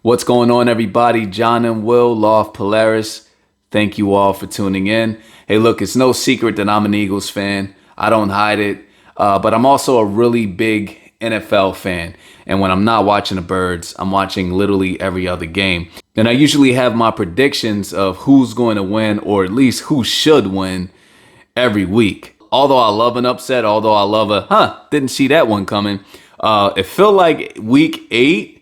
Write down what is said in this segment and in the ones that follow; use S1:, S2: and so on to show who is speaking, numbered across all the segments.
S1: What's going on, everybody? John and Will, Law of Polaris. Thank you all for tuning in. Hey, look, it's no secret that I'm an Eagles fan. I don't hide it. But I'm also a really big NFL fan. And when I'm not watching the Birds, I'm watching literally every other game. And I usually have my predictions of who's going to win, or at least who should win, every week. Although I love an upset, although I love didn't see that one coming. It felt like week 8.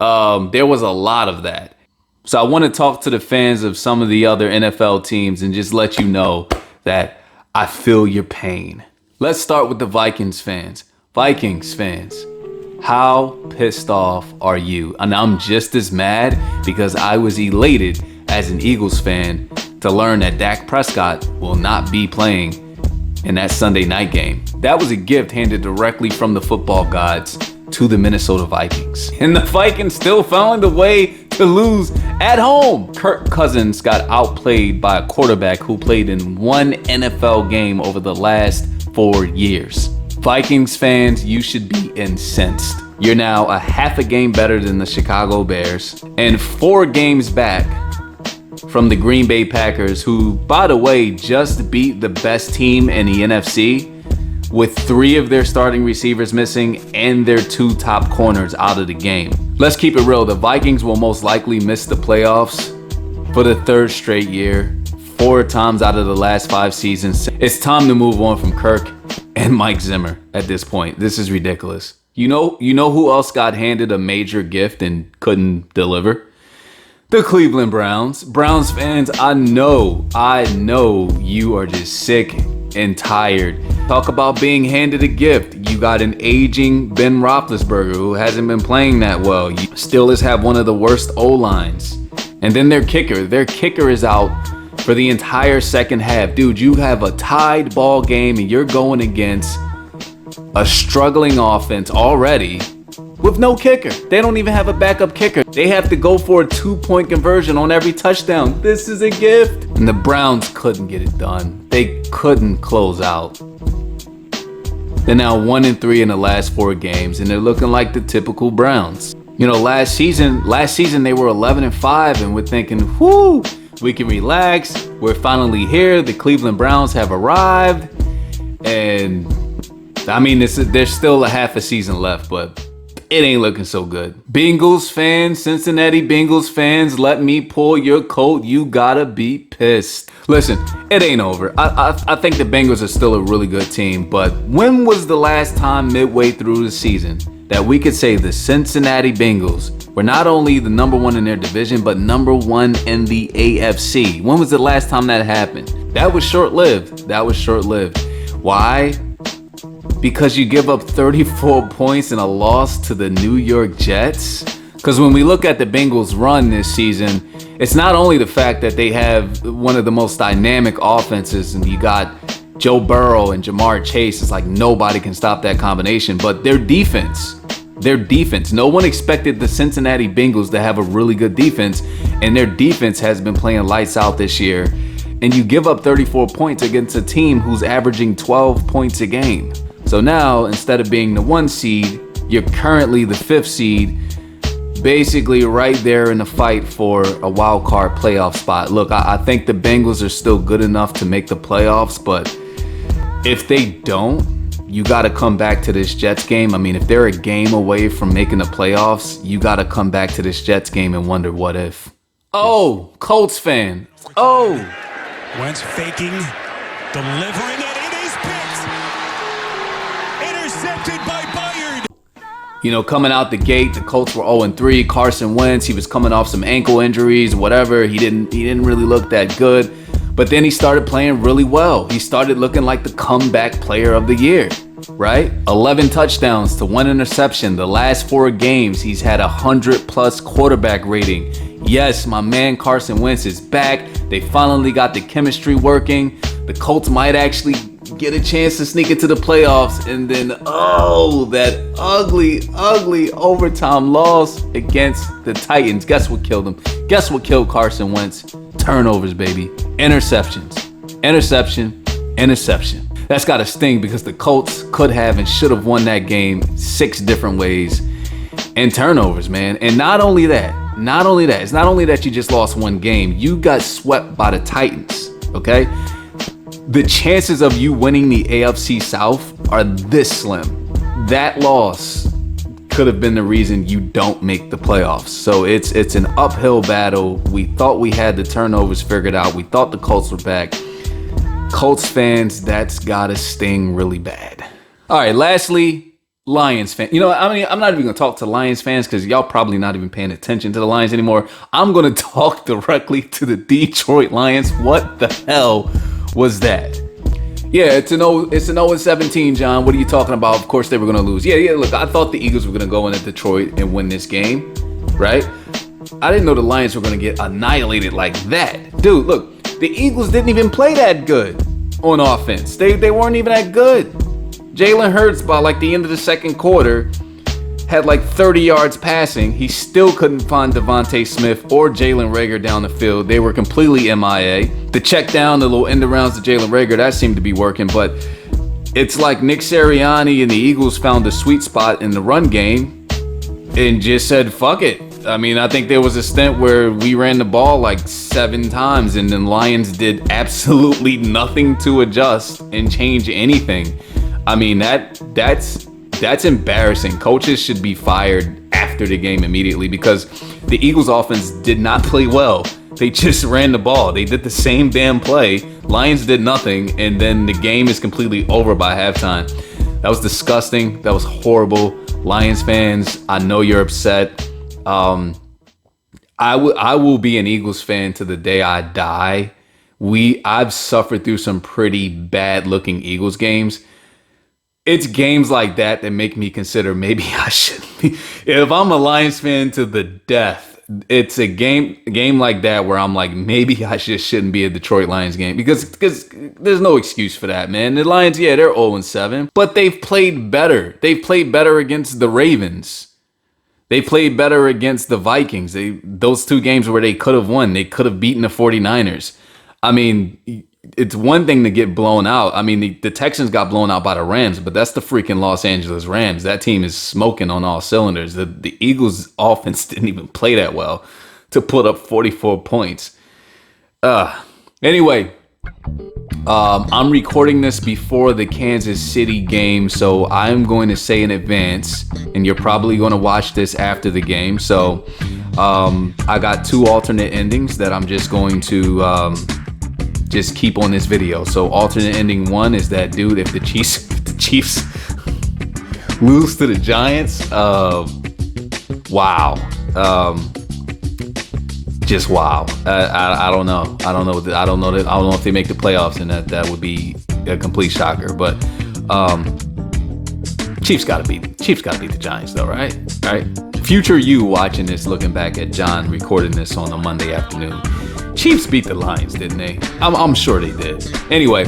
S1: There was a lot of that. So I want to talk to the fans of some of the other NFL teams and just let you know that I feel your pain. Let's start with the Vikings fans. Vikings fans, how pissed off are you? And I'm just as mad because I was elated as an Eagles fan to learn that Dak Prescott will not be playing in that Sunday night game. That was a gift handed directly from the football gods to the Minnesota Vikings. And the Vikings still found a way to lose at home. Kirk Cousins got outplayed by a quarterback who played in one NFL game over the last 4 years. Vikings fans, you should be incensed. You're now a half a game better than the Chicago Bears and 4 games back from the Green Bay Packers, who, by the way, just beat the best team in the NFC with 3 of their starting receivers missing and their 2 top corners out of the game. Let's keep it real. The Vikings will most likely miss the playoffs for the 3rd straight year, 4 times out of the last 5 seasons. It's time to move on from Kirk and Mike Zimmer at this point. This is ridiculous. You know who else got handed a major gift and couldn't deliver? The Cleveland Browns. Browns fans, I know you are just sick and tired. Talk about being handed a gift. You got an aging Ben Roethlisberger who hasn't been playing that well. You still have one of the worst O-lines. And then their kicker is out for the entire second half. Dude, you have a tied ball game and you're going against a struggling offense already with no kicker. They don't even have a backup kicker. They have to go for a 2-point conversion on every touchdown. This is a gift. And the Browns couldn't get it done. They couldn't close out. They're now 1-3 in the last 4 games, and they're looking like the typical Browns. You know, last season they were 11-5, and we're thinking, whoo, we can relax. We're finally here. The Cleveland Browns have arrived. And I mean, there's still a half a season left, but it ain't looking so good. Bengals fans, Cincinnati Bengals fans, let me pull your coat. You gotta be pissed. Listen, it ain't over. I think the Bengals are still a really good team, but when was the last time midway through the season that we could say the Cincinnati Bengals were not only the number 1 in their division, but number 1 in the AFC? When was the last time that happened? That was short-lived. Why? Because you give up 34 points in a loss to the New York Jets? Because when we look at the Bengals' run this season, it's not only the fact that they have one of the most dynamic offenses, and you got Joe Burrow and Jamar Chase. It's like nobody can stop that combination, but their defense. No one expected the Cincinnati Bengals to have a really good defense, and their defense has been playing lights out this year. And you give up 34 points against a team who's averaging 12 points a game. So now, instead of being the 1 seed, you're currently the 5th seed, basically right there in the fight for a wild card playoff spot. Look, I think the Bengals are still good enough to make the playoffs, but if they don't, you got to come back to this Jets game. I mean, if they're a game away from making the playoffs, you got to come back to this Jets game and wonder what if. Oh, Colts fan. Oh.
S2: Wentz faking, delivering it. Intercepted by Bayard.
S1: You know, coming out the gate, the Colts were 0-3. Carson Wentz, he was coming off some ankle injuries, whatever. He didn't really look that good. But then he started playing really well. He started looking like the comeback player of the year, right? 11 touchdowns to 1 interception. The last 4 games, he's had 100+ quarterback rating. Yes, my man Carson Wentz is back. They finally got the chemistry working. The Colts might actually get a chance to sneak into the playoffs, and then that ugly overtime loss against the Titans. Guess what killed them? Guess what killed Carson Wentz? Turnovers, baby. Interception. That's got to sting because the Colts could have and should have won that game 6 different ways. And turnovers, man. And not only that, not only that, it's not only that you just lost one game, you got swept by the Titans, okay? The chances of you winning the AFC South are this slim. That loss could have been the reason you don't make the playoffs. So it's an uphill battle. We thought we had the turnovers figured out. We thought the Colts were back. Colts fans, that's gotta sting really bad. All right, lastly, Lions fans. You know, I mean, I'm not even gonna talk to Lions fans because y'all probably not even paying attention to the Lions anymore. I'm gonna talk directly to the Detroit Lions. What the hell was that? Yeah, it's an 0-17, John. What are you talking about? Of course they were gonna lose. Yeah. Look, I thought the Eagles were gonna go into Detroit and win this game, right? I didn't know the Lions were gonna get annihilated like that, dude. Look, the Eagles didn't even play that good on offense. They weren't even that good. Jalen Hurts, by like the end of the second quarter, had like 30 yards passing. He still couldn't find Devontae Smith or Jalen Reagor down the field. They were completely MIA. The check down, the little end arounds to Jalen Reagor, that seemed to be working, but it's like Nick Sirianni and the Eagles found a sweet spot in the run game and just said, fuck it. I mean, I think there was a stint where we ran the ball like 7 times and then Lions did absolutely nothing to adjust and change anything. I mean, that's embarrassing. Coaches should be fired after the game immediately because the Eagles offense did not play well. They just ran the ball. They did the same damn play. Lions did nothing, and then the game is completely over by halftime. That was disgusting. That was horrible. Lions fans, I know you're upset. I will be an Eagles fan to the day I die. I've suffered through some pretty bad looking Eagles games. It's games like that make me consider maybe I should be. If I'm a Lions fan to the death, it's a game like that where I'm like, maybe I just shouldn't be a Detroit Lions game because there's no excuse for that, man. The Lions, yeah, they're 0-7, but they've played better. They've played better against the Ravens. They played better against the Vikings. Those 2 games where they could have won. They could have beaten the 49ers. I mean, it's one thing to get blown out. I mean, the Texans got blown out by the Rams, but that's the freaking Los Angeles Rams. That team is smoking on all cylinders. The Eagles offense didn't even play that well to put up 44 points. Anyway, I'm recording this before the Kansas City game, so I'm going to say in advance, and you're probably going to watch this after the game. So I got 2 alternate endings that I'm just going to just keep on this video. So alternate ending 1 is that, dude, if the Chiefs lose to the Giants, wow. Just wow. I don't know. I don't know if they make the playoffs, and that would be a complete shocker. But Chiefs gotta beat the Giants, though, right? Right. Future you watching this, looking back at John recording this on a Monday afternoon. Chiefs beat the Lions, didn't they? I'm sure they did. Anyway,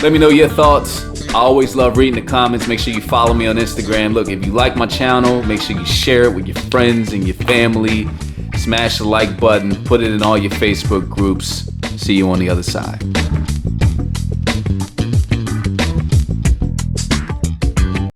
S1: let me know your thoughts. I always love reading the comments. Make sure you follow me on Instagram. Look, if you like my channel, make sure you share it with your friends and your family. Smash the like button. Put it in all your Facebook groups. See you on the other side.